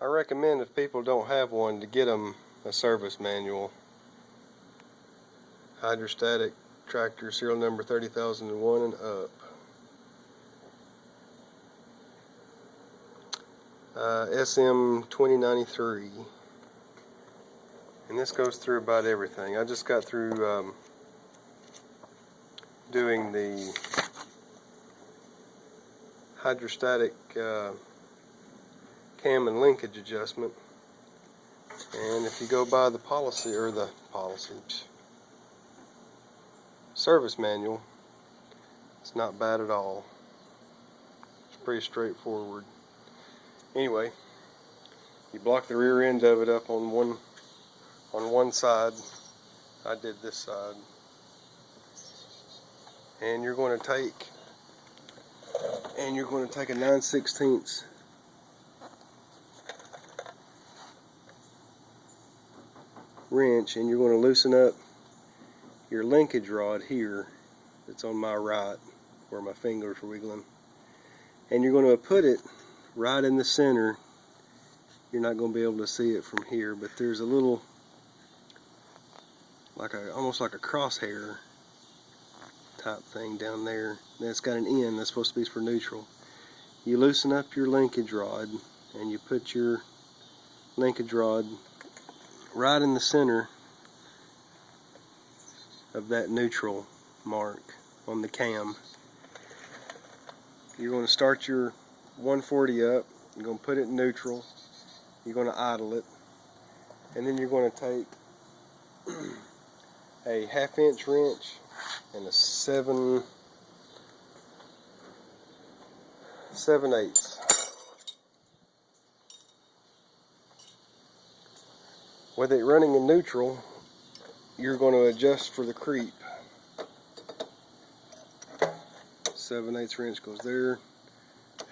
I recommend if people don't have one to get them a service manual. Hydrostatic tractor, serial number 30,001 and up. SM 2093. And this goes through about everything. I just got through doing the hydrostatic cam and linkage adjustment. And if you go by the service manual, it's not bad at all. It's pretty straightforward. Anyway, you block the rear end of it up on one side. I did this side. And you're going to take a 9/16 wrench, and you're going to loosen up your linkage rod here that's on my right where my fingers are wiggling, and you're going to put it right in the center. You're not going to be able to see it from here, but there's a little almost like a crosshair type thing down there that's got an end that's supposed to be for neutral. You loosen up your linkage rod and you put your linkage rod right in the center of that neutral mark on the cam. You're going to start your 140 up, you're going to put it in neutral, you're going to idle it, and then you're going to take a 1/2 inch wrench and a 7/8. With it running in neutral, you're going to adjust for the creep. 7/8 wrench goes there,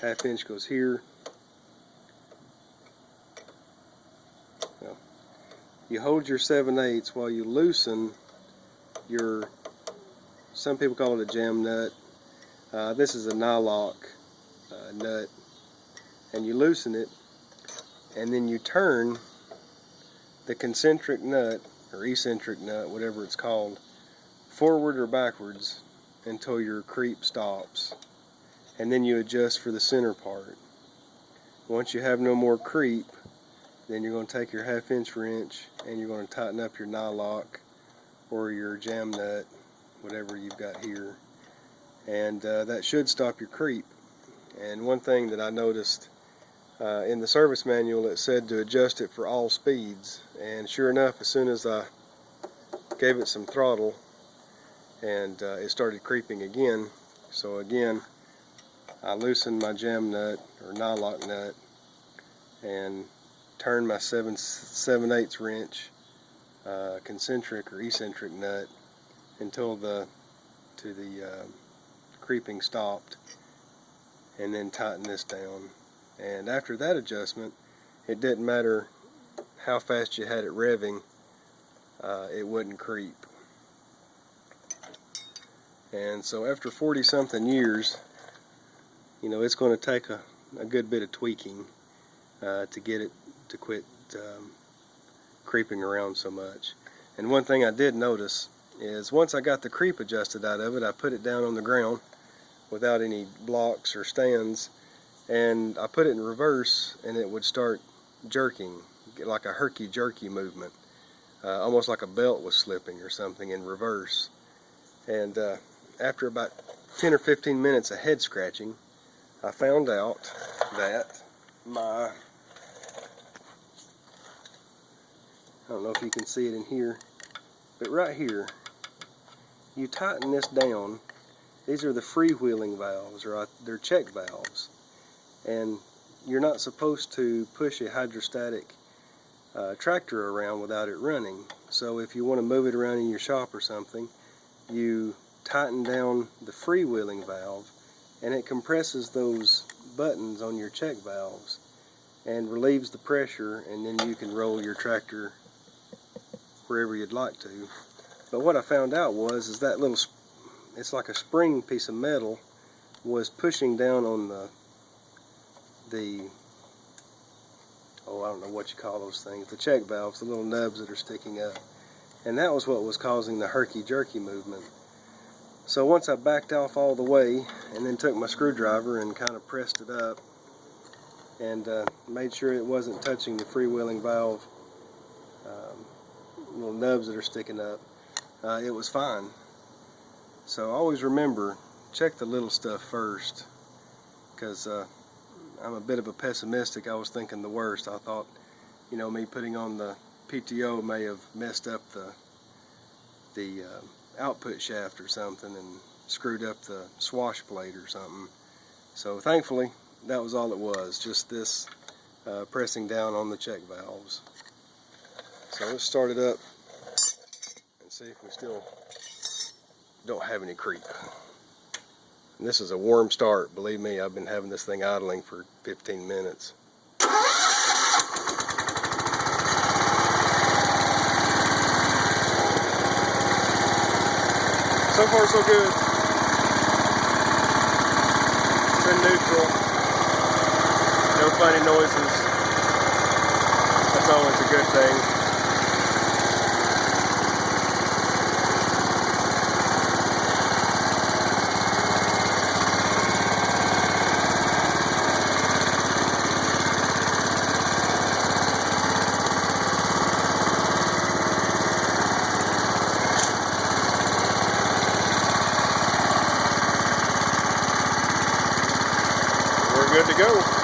1/2 inch goes here. Now, you hold your 7/8 while you loosen your, some people call it a jam nut. This is a nylock nut, and you loosen it, and then you turn the concentric nut or eccentric nut, whatever it's called, forward or backwards until your creep stops, and then you adjust for the center part. Once you have no more creep, then you're going to take your 1/2 inch wrench and you're going to tighten up your nylock or your jam nut, whatever you've got here, and that should stop your creep. And one thing that I noticed in the service manual, it said to adjust it for all speeds, and sure enough, as soon as I gave it some throttle, and it started creeping again. So again, I loosened my jam nut or nylock nut and turned my 7/8 wrench, concentric or eccentric nut, until the creeping stopped, and then tighten this down. And after that adjustment, it didn't matter how fast you had it revving, it wouldn't creep. And so after 40-something years, you know, it's going to take a good bit of tweaking to get it to quit creeping around so much. And one thing I did notice is once I got the creep adjusted out of it, I put it down on the ground without any blocks or stands, and I put it in reverse, and it would start jerking, like a herky-jerky movement, almost like a belt was slipping or something in reverse. And after about 10 or 15 minutes of head scratching, I found out that I don't know if you can see it in here, but right here, you tighten this down. These are the freewheeling valves, or they're check valves, and you're not supposed to push a hydrostatic tractor around without it running. So if you want to move it around in your shop or something, you tighten down the freewheeling valve, and it compresses those buttons on your check valves and relieves the pressure, and then you can roll your tractor wherever you'd like to. But what I found out is that little, it's like a spring piece of metal, was pushing down on the I don't know what you call those things, the check valves, the little nubs that are sticking up. And that was what was causing the herky-jerky movement. So once I backed off all the way and then took my screwdriver and kind of pressed it up and made sure it wasn't touching the freewheeling valve little nubs that are sticking up, it was fine. So always remember, check the little stuff first, because I'm a bit of a pessimistic. I was thinking the worst. I thought, you know, me putting on the PTO may have messed up the output shaft or something and screwed up the swash plate or something. So thankfully that was all it was, just this pressing down on the check valves. So let's start it up and see if we still don't have any creep. And this is a warm start. Believe me, I've been having this thing idling for 15 minutes. So far so good. It's in neutral. No funny noises. That's always a good thing. We're good to go.